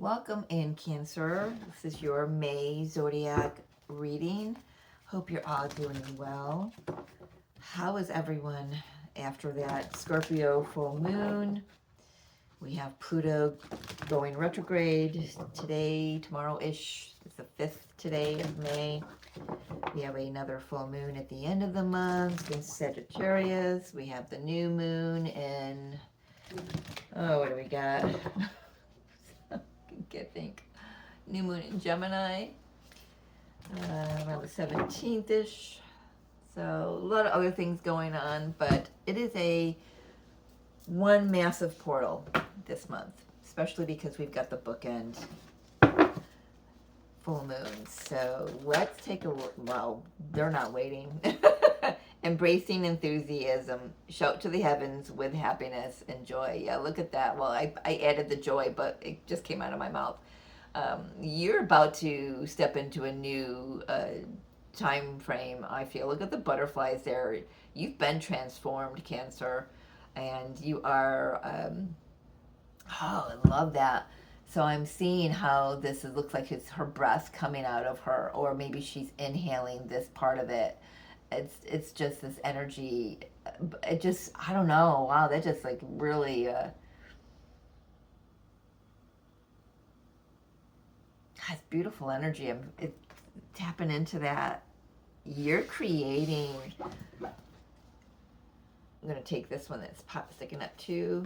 Welcome in, Cancer. This is your May zodiac reading. Hope you're all doing well. How is everyone after that Scorpio full moon? We have Pluto going retrograde today, tomorrow-ish. It's the 5th today of May. We have another full moon at the end of the month in Sagittarius. We have the new moon in, what do we got? I can't think. New moon in Gemini, around the 17th-ish. So a lot of other things going on, but it is one massive portal this month, especially because we've got the bookend full moon. So let's take a look. Well, they're not waiting. Embracing enthusiasm, shout to the heavens with happiness and joy. Yeah, look at that. Well, I added the joy, but it just came out of my mouth. You're about to step into a new time frame, I feel. Look at the butterflies there. You've been transformed, Cancer, and you are, I love that. So I'm seeing how looks like it's her breath coming out of her, or maybe she's inhaling this part of it. It's just this energy. It just, I don't know. Wow, that just like really has beautiful energy. I'm tapping into that. You're creating. I'm gonna take this one that's sticking up too.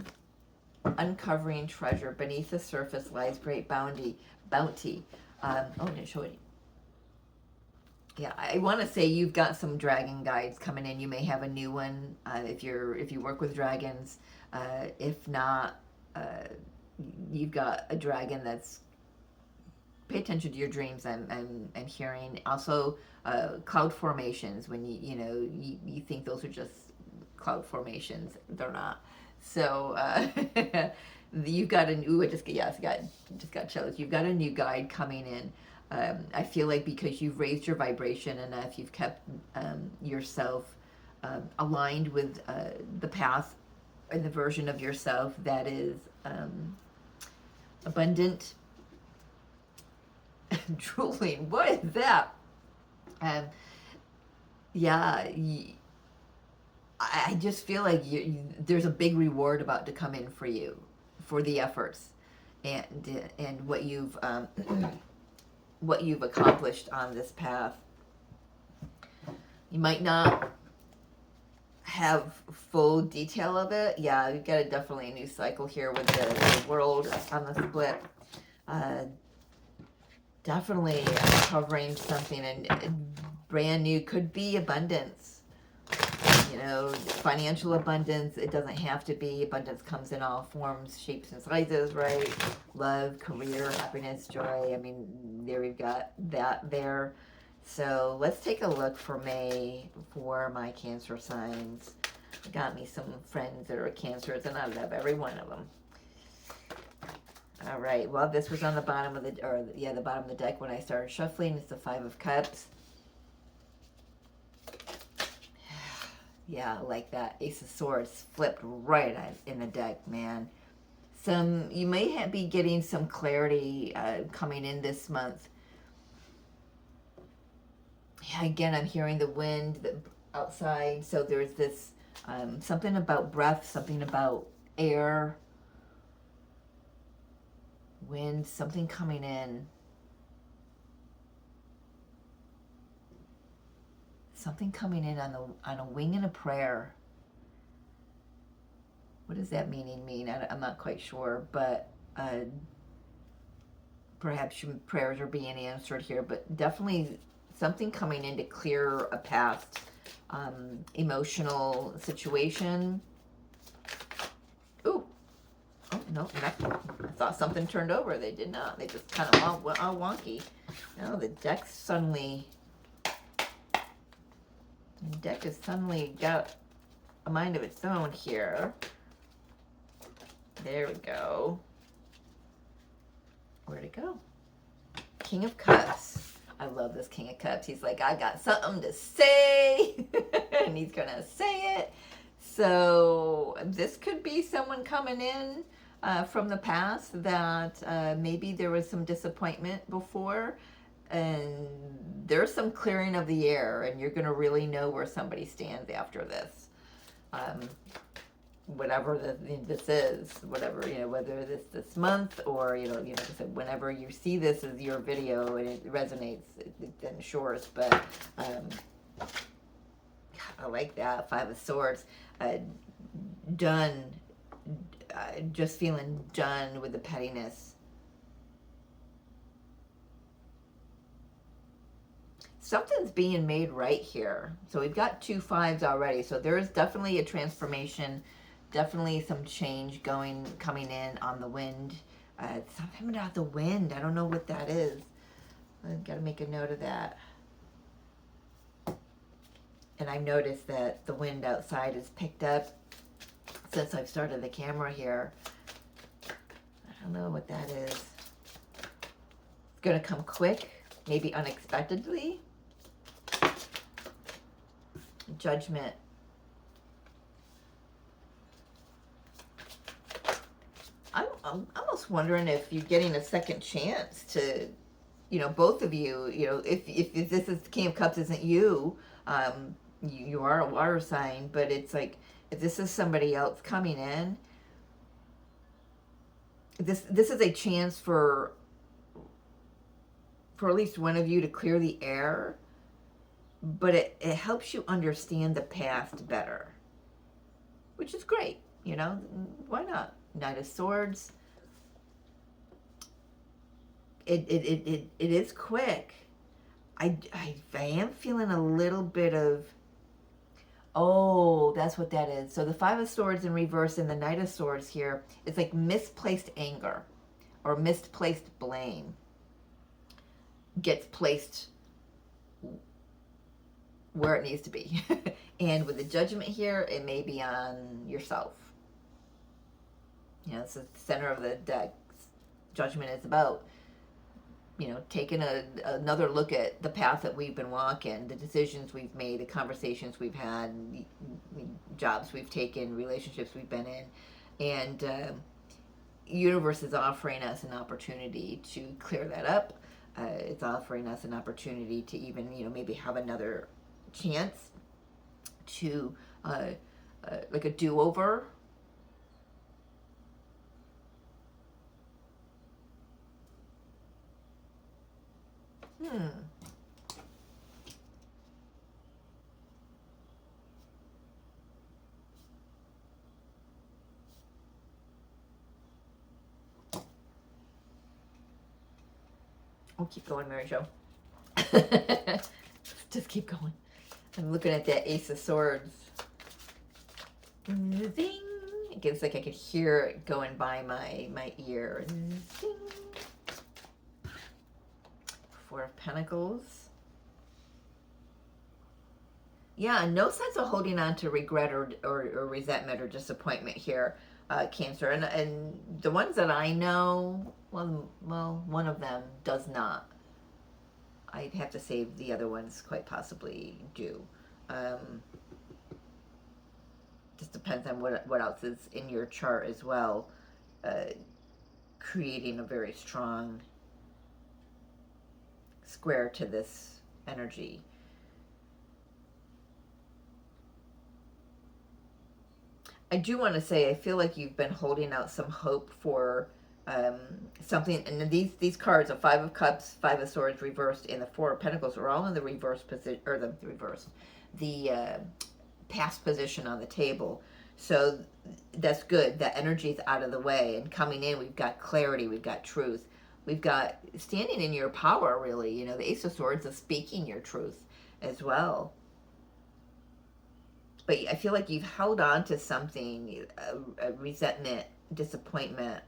Uncovering treasure beneath the surface lies great bounty. I didn't show it. Yeah, I want to say you've got some dragon guides coming in. You may have a new one if you work with dragons. If not, you've got a dragon that's. Pay attention to your dreams. I'm hearing also cloud formations. When you think those are just cloud formations, they're not. So you've got I just got chills. You've got a new guide coming in. I feel like because you've raised your vibration enough, you've kept yourself aligned with the path and the version of yourself that is abundant. Drooling. What is that? Yeah. I just feel like there's a big reward about to come in for you, for the efforts, and what you've accomplished on this path. You might not have full detail of it. Yeah, you've got definitely a new cycle here with the world on the split. Definitely covering something and brand new. Could be abundance. Financial abundance. It doesn't have to be. Abundance comes in all forms, shapes, and sizes, right? Love, career, happiness, joy. I mean, there we've got that there. So let's take a look for May for my Cancer signs. I got me some friends that are Cancers, and I love every one of them. All right. Well, this was on the bottom of the bottom of the deck when I started shuffling. It's the Five of Cups. Yeah, like that. Ace of Swords flipped right in the deck, man. You may be getting some clarity coming in this month. Yeah, again, I'm hearing the wind outside. So there's this something about breath, something about air, wind, something coming in. Something coming in on a wing and a prayer. What does that mean? I'm not quite sure, but perhaps your prayers are being answered here, but definitely something coming in to clear a past emotional situation. Ooh. Oh, no, I thought something turned over. They did not. They just kind of went all wonky. Now the deck has suddenly got a mind of its own here. There we go. Where'd it go? King of Cups. I love this King of Cups. He's like, I got something to say. And he's going to say it. So this could be someone coming in from the past, that maybe there was some disappointment before, and there's some clearing of the air, and you're going to really know where somebody stands after this. Whatever this is, whatever, whether this month, or whenever you see this as your video and it resonates, then sure. But I like that 5 of Swords. Done. Just feeling done with the pettiness. Something's being made right here. So we've got 2 5s already. So there is definitely a transformation, definitely some change coming in on the wind. Something about the wind. I don't know what that is. I've got to make a note of that. And I've noticed that the wind outside is picked up since I've started the camera here. I don't know what that is. It's going to come quick, maybe unexpectedly. Judgment. I'm almost wondering if you're getting a second chance to, both of you, if this is King of Cups isn't you, you are a water sign, but it's like, if this is somebody else coming in, this is a chance for at least one of you to clear the air, but it helps you understand the past better, which is great. Why not? Knight of Swords. It is quick. I am feeling a little bit of, oh, that's what that is. So the 5 of Swords in reverse and the Knight of Swords here, it's like misplaced anger or misplaced blame gets placed where it needs to be. And with the Judgment here, it may be on yourself. It's the center of the deck. Judgment is about, taking another look at the path that we've been walking, the decisions we've made, the conversations we've had, jobs we've taken, relationships we've been in. And universe is offering us an opportunity to clear that up. It's offering us an opportunity to even, maybe have another chance to, like a do-over. I'll keep going, Mary Jo. Just keep going. I'm looking at that Ace of Swords. Zing! It's like I could hear it going by my ear. Zing! 4 of Pentacles. Yeah, no sense of holding on to regret or resentment or disappointment here, Cancer. And the ones that I know, well, one of them does not. I'd have to say the other ones quite possibly do. Just depends on what else is in your chart as well, creating a very strong square to this energy. I do want to say, I feel like you've been holding out some hope for something, and these cards, a 5 of Cups, 5 of Swords reversed, and the 4 of Pentacles are all in the reverse position, or the past position on the table. So that's good. That energy is out of the way, and coming in, we've got clarity, we've got truth, we've got standing in your power, really. The Ace of Swords is speaking your truth as well. But I feel like you've held on to something, a resentment, disappointment.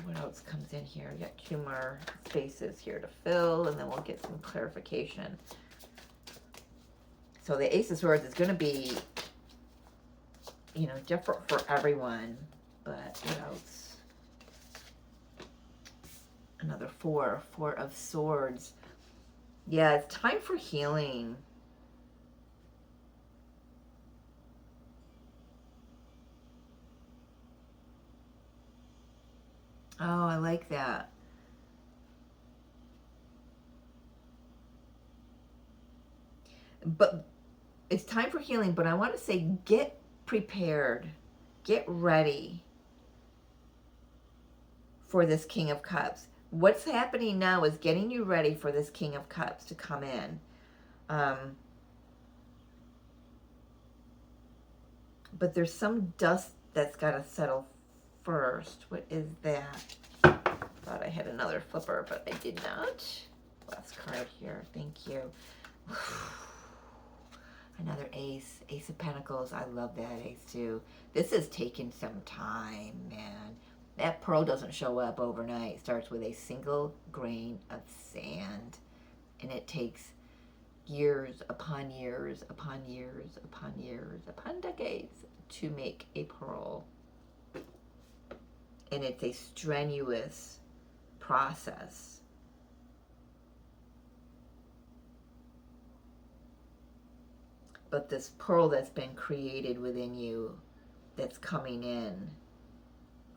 What else comes in here? We got 2 more spaces here to fill, and then we'll get some clarification. So the Ace of Swords is going to be, different for everyone. But what else? Another 4 of Swords. Yeah, it's time for healing. Oh, I like that. But it's time for healing, but I want to say get prepared. Get ready for this King of Cups. What's happening now is getting you ready for this King of Cups to come in. Um, but there's some dust that's got to settle first. What is that? Thought I had another flipper, but I did not. Last card here. Thank you. Another ace. Ace of Pentacles. I love that ace too. This is taking some time, man. That pearl doesn't show up overnight. It starts with a single grain of sand. And it takes years upon years upon years upon years upon decades to make a pearl. And it's a strenuous process. But this pearl that's been created within you, that's coming in,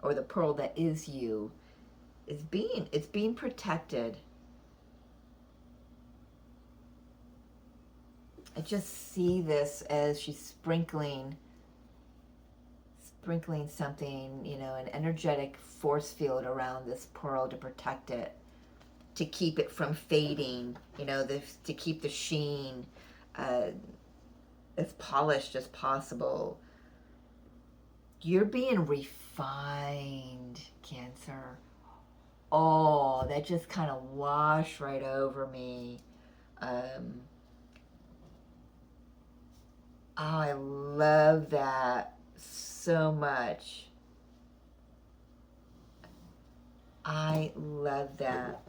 or the pearl that is you, it's being protected. I just see this as she's sprinkling something, you know, an energetic force field around this pearl to protect it, to keep it from fading, you know, to keep the sheen as polished as possible. You're being refined, Cancer. Oh, that just kind of washed right over me. I love that so much. I love that.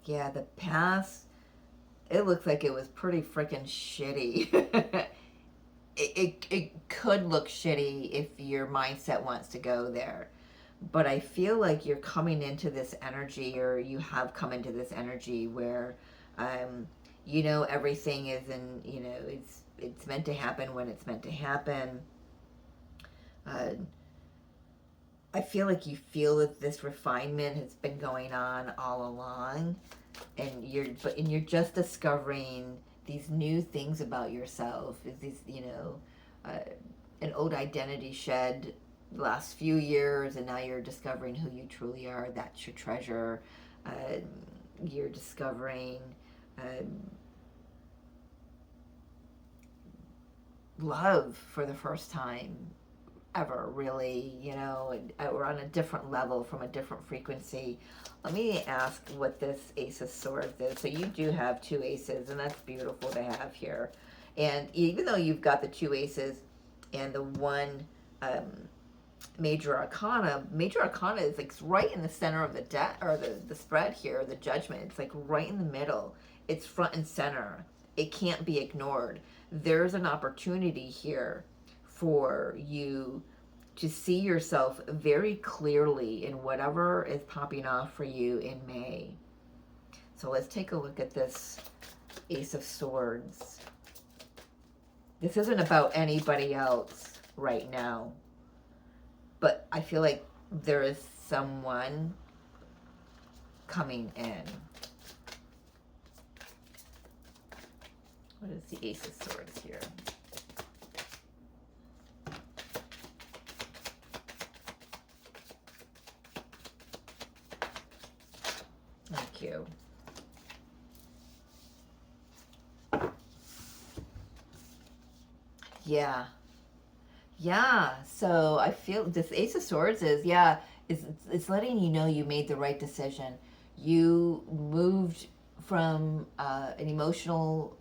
Yeah, the past, it looks like it was pretty freaking shitty. It could look shitty if your mindset wants to go there. But I feel like you're coming into this energy, or you have come into this energy where, you know, everything is in, you know, it's meant to happen when it's meant to happen. Uh, I feel like you feel that this refinement has been going on all along, and you're just discovering these new things about yourself. Is these, you know, an old identity shed the last few years, and now you're discovering who you truly are. That's your treasure. Uh, you're discovering love for the first time ever, really. You know, we're on a different level, from a different frequency. Let me ask what this Ace of Swords is. So you do have two aces, and that's beautiful to have here. And even though you've got the two aces and the one major arcana is like right in the center of the deck, or the spread here, the Judgment. It's like right in the middle. It's front and center. It can't be ignored. There's an opportunity here for you to see yourself very clearly in whatever is popping off for you in May. So let's take a look at this Ace of Swords. This isn't about anybody else right now, but I feel like there is someone coming in. What is the Ace of Swords here? Thank you. Yeah. Yeah. So I feel this Ace of Swords is, yeah, it's letting you know you made the right decision. You moved from an emotional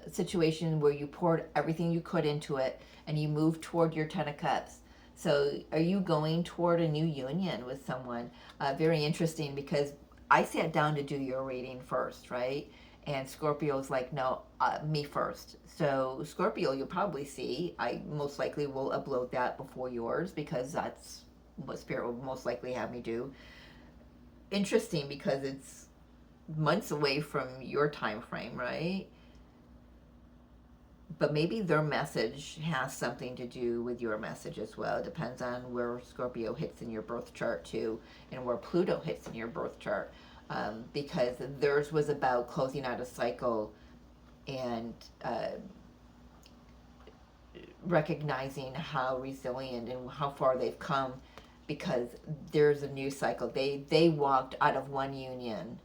situation where you poured everything you could into it, and you moved toward your Ten of Cups. So are you going toward a new union with someone? Very interesting, because I sat down to do your reading first, right? And Scorpio's like, no, me first. So Scorpio, you'll probably see. I most likely will upload that before yours because that's what Spirit will most likely have me do. Interesting because it's months away from your time frame, right? But maybe their message has something to do with your message as well. It depends on where Scorpio hits in your birth chart too, and where Pluto hits in your birth chart. Because theirs was about closing out a cycle and recognizing how resilient and how far they've come, because there's a new cycle. They walked out of one union,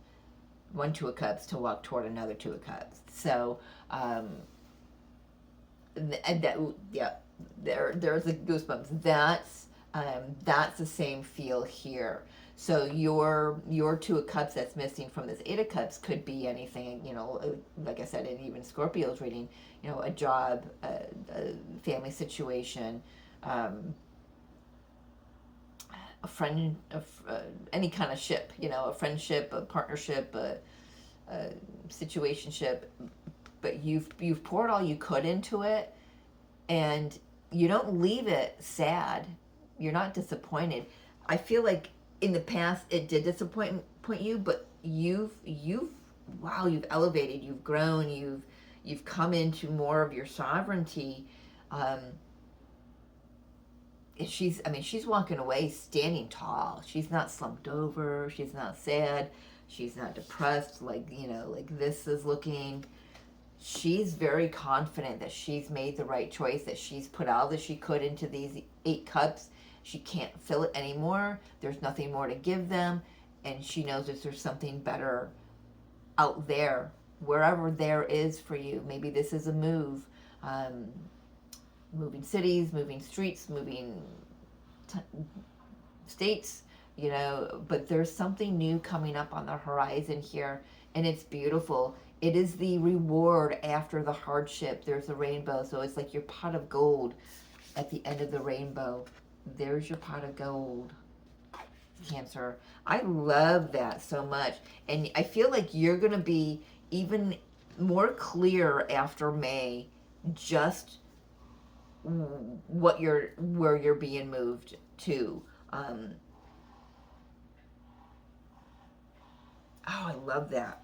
one Two of Cups, to walk toward another Two of Cups. So and that, yeah, there's the goosebumps. That's the same feel here. So your Two of Cups that's missing from this Eight of Cups could be anything, like I said, and even Scorpio's reading, a job, a family situation, a friend, any kind of ship, a friendship, a partnership, a situationship. But you've poured all you could into it, and you don't leave it sad. You're not disappointed. I feel like in the past it did disappoint you, but you've wow, you've elevated, you've grown, you've come into more of your sovereignty. She's walking away standing tall. She's not slumped over, she's not sad, she's not depressed, like this is looking. She's very confident that she's made the right choice, that she's put all that she could into these 8 cups. She can't fill it anymore. There's nothing more to give them. And she knows that there's something better out there, wherever there is for you. Maybe this is a move. Moving cities, moving streets, moving states, but there's something new coming up on the horizon here, and it's beautiful. It is the reward after the hardship. There's a rainbow, so it's like your pot of gold at the end of the rainbow. There's your pot of gold, Cancer. I love that so much, and I feel like you're going to be even more clear after May, just where you're being moved to. Oh, I love that.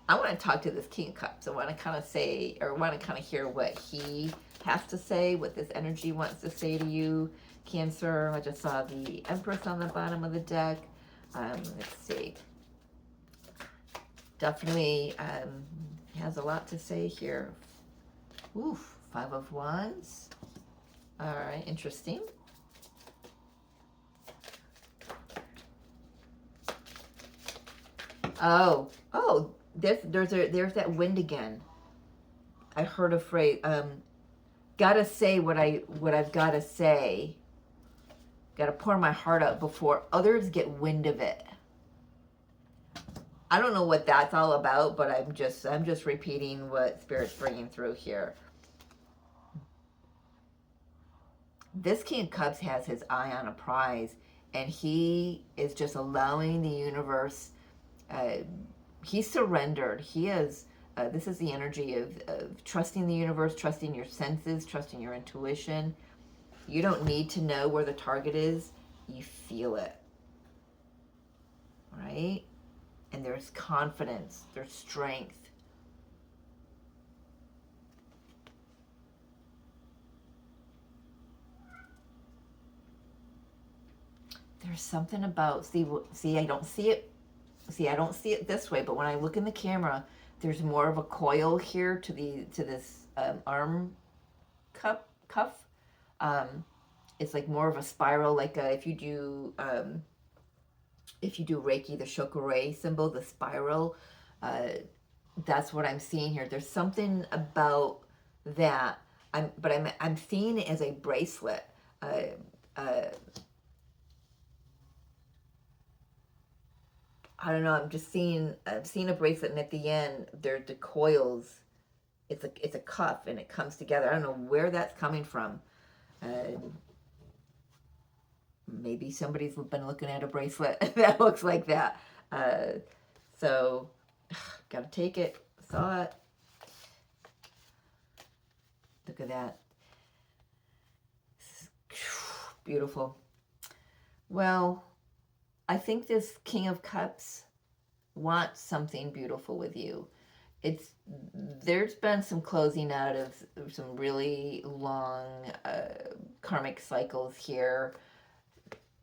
I want to talk to this King of Cups. I want to kind of hear what he has to say, what this energy wants to say to you, Cancer. I just saw the Empress on the bottom of the deck. Let's see. Definitely has a lot to say here. Oof, 5 of Wands. All right, interesting. Oh, there's that wind again. I heard a phrase. Gotta say what I've gotta say. Gotta pour my heart out before others get wind of it. I don't know what that's all about, but I'm just repeating what Spirit's bringing through here. This King of Cups has his eye on a prize, and he is just allowing the universe. He's surrendered. He is. This is the energy of trusting the universe, trusting your senses, trusting your intuition. You don't need to know where the target is. You feel it. Right? And there's confidence. There's strength. There's something about, see, I don't see it. See, I don't see it this way, but when I look in the camera, there's more of a coil here to this arm cuff. It's like more of a spiral, like if you do Reiki, the Shokurai symbol, the spiral. That's what I'm seeing here. There's something about that. I'm seeing it as a bracelet. I don't know. I'm seeing a bracelet, and at the end, they're the coils. It's a cuff, and it comes together. I don't know where that's coming from. Maybe somebody's been looking at a bracelet that looks like that. So, gotta take it. thought. Look at that. Beautiful. Well, I think this King of Cups wants something beautiful with you. There's been some closing out of some really long karmic cycles here,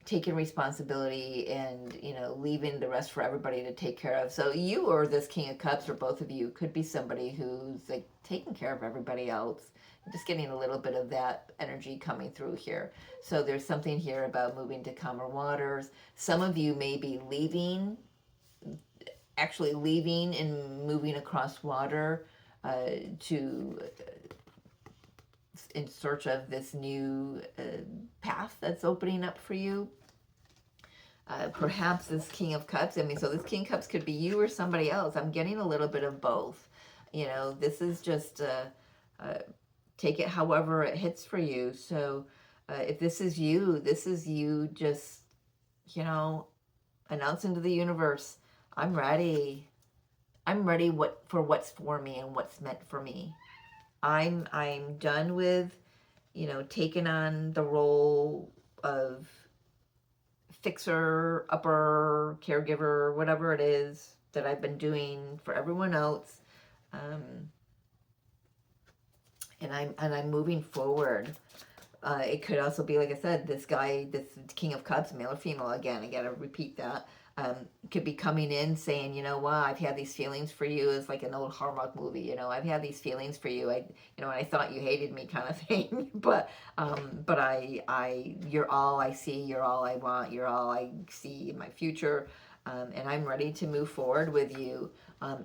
taking responsibility and leaving the rest for everybody to take care of. So you or this King of Cups, or both of you, could be somebody who's like taking care of everybody else. Just getting a little bit of that energy coming through here. So there's something here about moving to calmer waters. Some of you may be actually leaving and moving across water to in search of this new path that's opening up for you. Perhaps this King of Cups, so this King of Cups could be you or somebody else. I'm getting a little bit of both. This is just take it however it hits for you. So if this is you just, announcing to the universe, I'm ready. I'm ready for what's for me and what's meant for me. I'm done with, taking on the role of fixer, upper, caregiver, whatever it is that I've been doing for everyone else. And I'm moving forward. It could also be, like I said, this guy, this King of Cups, male or female, again, I gotta repeat that, could be coming in saying, I've had these feelings for you. It's like an old Hallmark movie, I've had these feelings for you. I thought you hated me, kind of thing. but you're all I see, you're all I want, you're all I see in my future. And I'm ready to move forward with you.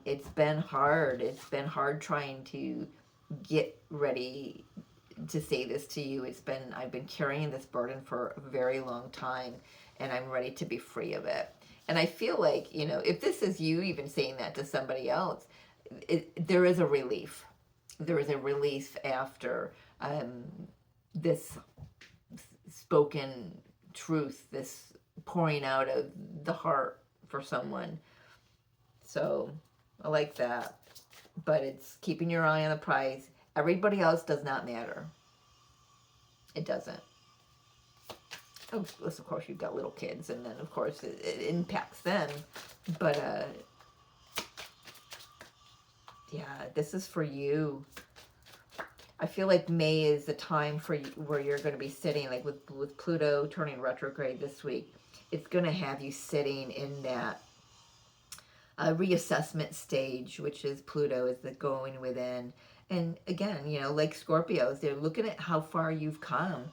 It's been hard. It's been hard trying to get ready to say this to you. I've been carrying this burden for a very long time, and I'm ready to be free of it. And I feel like, if this is you even saying that to somebody else, there is a relief. There is a relief after this spoken truth, this pouring out of the heart for someone. So I like that. But it's keeping your eye on the prize. Everybody else does not matter. It doesn't. Unless, of course, you've got little kids, and then, of course, it impacts them. But, yeah, this is for you. I feel like May is the time for you, where you're going to be sitting, like with Pluto turning retrograde this week. It's going to have you sitting in that reassessment stage, which is Pluto is the going within. And again, like Scorpios, they're looking at how far you've come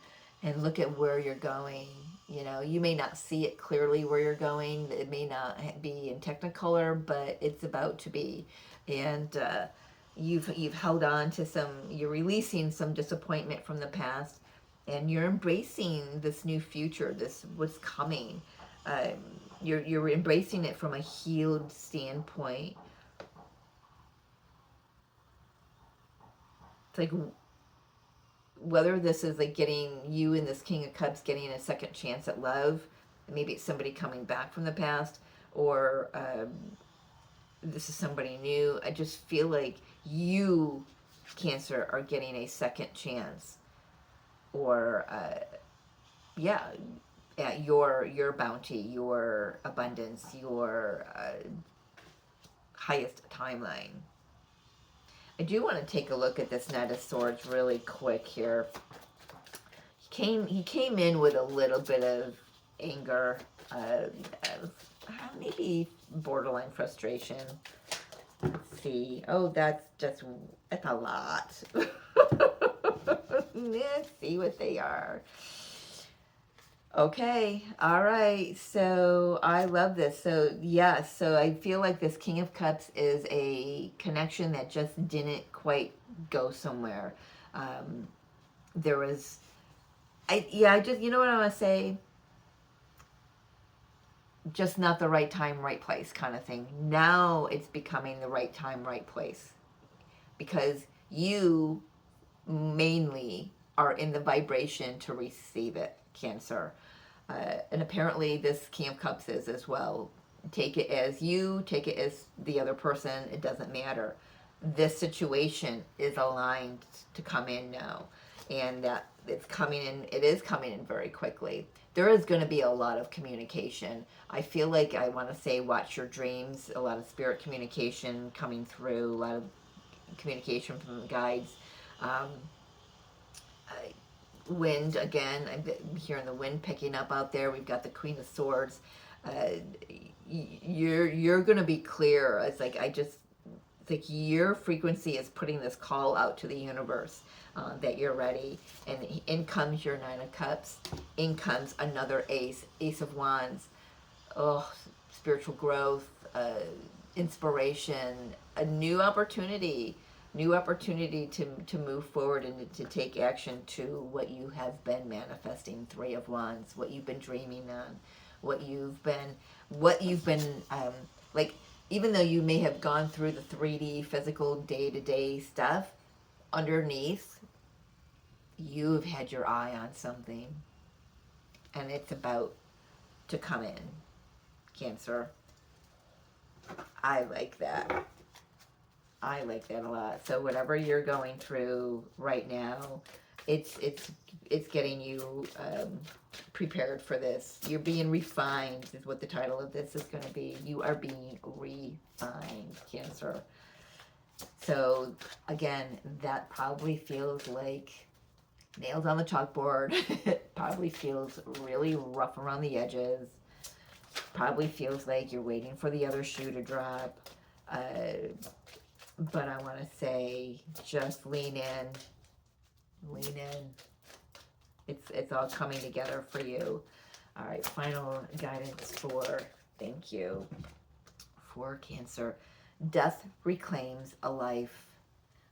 and look at where you're going. You may not see it clearly where you're going. It may not be in Technicolor, but it's about to be. And you've held on to you're releasing some disappointment from the past, and you're embracing this new future, what's coming. You're embracing it from a healed standpoint. It's like whether this is like getting you and this King of Cups getting a second chance at love, maybe it's somebody coming back from the past, or this is somebody new. I just feel like you, Cancer, are getting a second chance, or at your bounty, your abundance, your highest timeline. I do want to take a look at this Knight of Swords really quick here. He came in with a little bit of anger, maybe borderline frustration. Let's see. Oh, that's a lot. Let's see what they are. Okay, all right, so I love this. So yes, so I feel like this King of Cups is a connection that just didn't quite go somewhere. There was, I just, you know what I want to say? Just not the right time, right place kind of thing. Now it's becoming the right time, right place. Because you mainly are in the vibration to receive it, Cancer. And apparently this King of Cups is as well. Take it as you, take it as the other person, it doesn't matter. this situation is aligned to come in now, and that it's coming in, it is coming in very quickly. There is going to be a lot of communication. I feel like I want to say watch your dreams, a lot of spirit communication coming through, a lot of communication from the guides. Um, Wind, again, I'm hearing the wind picking up out there. We've got the Queen of Swords. You're going to be clear. It's like it's like your frequency is putting this call out to the universe that you're ready. And in comes your Nine of Cups. In comes another Ace of Wands. Oh, spiritual growth, inspiration, a new opportunity to move forward and to take action to what you have been manifesting. Three of Wands, what you've been dreaming on, what you've been like, even though you may have gone through the 3D physical day-to-day stuff, underneath you've had your eye on something, and it's about to come in, Cancer. I like that. I like that a lot. So whatever you're going through right now, it's getting you prepared for this. You're being refined is what the title of this is going to be. You are being refined, Cancer. So again, that probably feels like nails on the chalkboard. It probably feels really rough around the edges. Probably feels like you're waiting for the other shoe to drop. But I want to say, just lean in. Lean in. It's all coming together for you. All right, final guidance thank you, for Cancer. Death reclaims a life.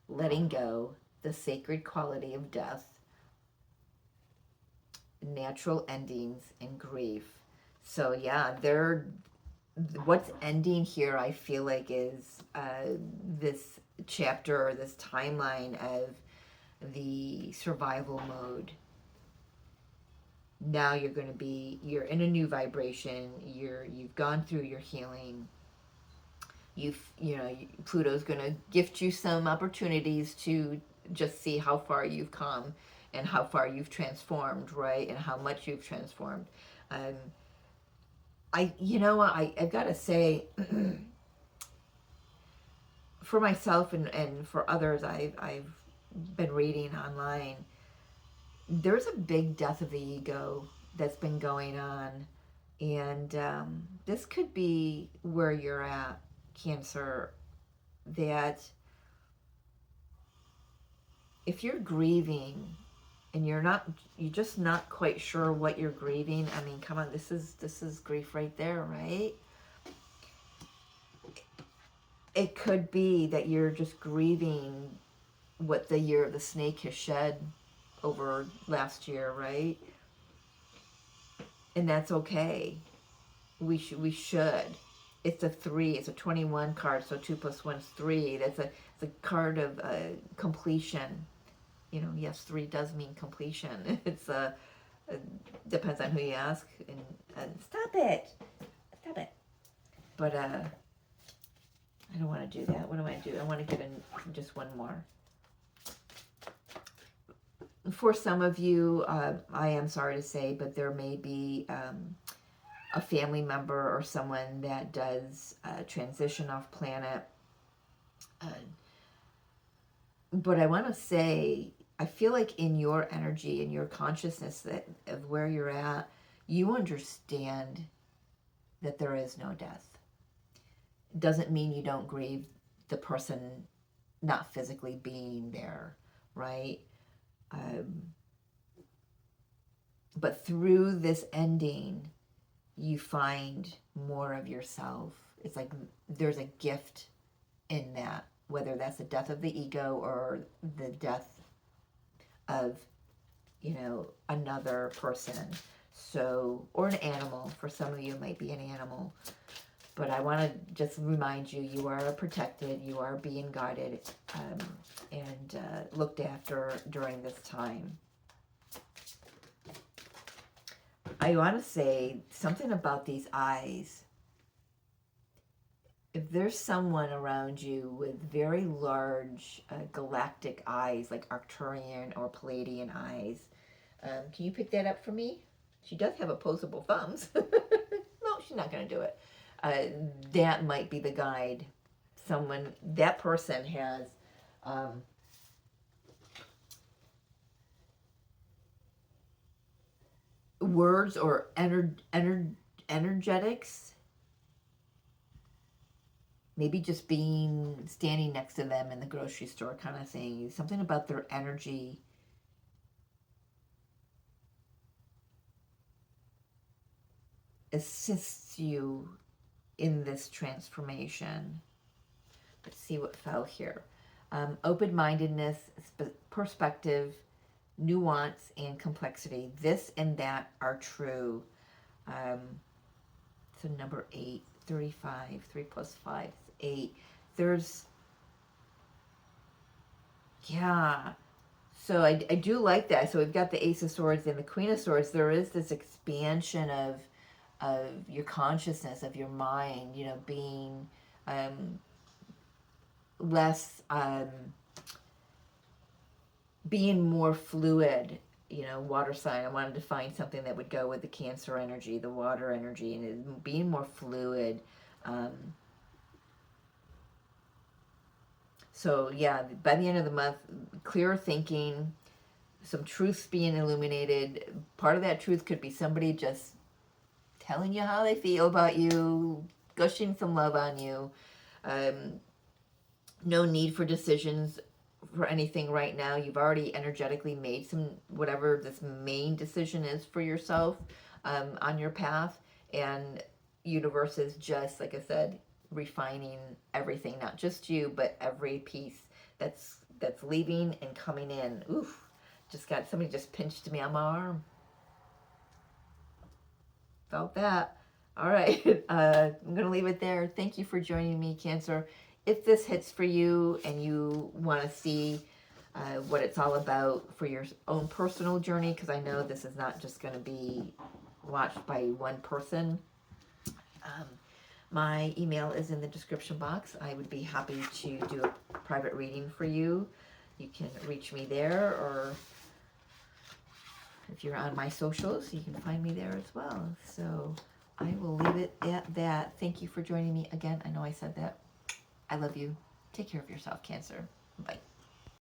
Letting go, the sacred quality of death. Natural endings and grief. So yeah, what's ending here, I feel like, is this chapter, or this timeline of the survival mode. Now you're in a new vibration. You've gone through your healing. Pluto's going to gift you some opportunities to just see how far you've come and how far you've transformed, right? And how much you've transformed. I've got to say, for myself and for others I've been reading online, there's a big death of the ego that's been going on. And this could be where you're at, Cancer, that if you're grieving and you're just not quite sure what you're grieving. I mean, come on, this is grief right there, right? It could be that you're just grieving what the year of the snake has shed over last year, right? And that's okay. We should. It's a 3. It's a 21 card, so 2 + 1 is 3. It's a card of completion. Yes, 3 does mean completion. It's depends on who you ask. And stop it. But I don't want to do that. What do I do? I want to get in just one more. For some of you, I am sorry to say, but there may be a family member or someone that does transition off planet. But I want to say, I feel like in your energy, in your consciousness of where you're at, you understand that there is no death. It doesn't mean you don't grieve the person not physically being there, right? But through this ending, you find more of yourself. It's like there's a gift in that, whether that's the death of the ego or the death of, another person. So, or an animal. For some of you, it might be an animal. But I want to just remind you, you are protected, you are being guided and looked after during this time. I want to say something about these eyes. if there's someone around you with very large galactic eyes, like Arcturian or Palladian eyes, can you pick that up for me? She does have opposable thumbs. No, she's not going to do it. That might be the guide. That person has words or energetics. Maybe just standing next to them in the grocery store kind of thing. Something about their energy assists you in this transformation. Let's see what fell here. Open-mindedness, perspective, nuance, and complexity. This and that are true. So number 8, 35, 3 plus 5 is 8. Yeah. So I do like that. So we've got the Ace of Swords and the Queen of Swords. There is this expansion of your consciousness, of your mind, being less, being more fluid, water sign. I wanted to find something that would go with the Cancer energy, the water energy, and being more fluid. So yeah, by the end of the month, clearer thinking, some truths being illuminated. Part of that truth could be somebody just telling you how they feel about you, gushing some love on you. No need for decisions for anything right now. You've already energetically made whatever this main decision is for yourself on your path. And universe is just, like I said, refining everything, not just you, but every piece that's leaving and coming in. Oof, somebody just pinched me on my arm. Felt that. All right. I'm going to leave it there. Thank you for joining me, Cancer. If this hits for you and you want to see what it's all about for your own personal journey, because I know this is not just going to be watched by one person, my email is in the description box. I would be happy to do a private reading for you. You can reach me there, or if you're on my socials, you can find me there as well. So I will leave it at that. Thank you for joining me again. I know I said that. I love you. Take care of yourself, Cancer. Bye.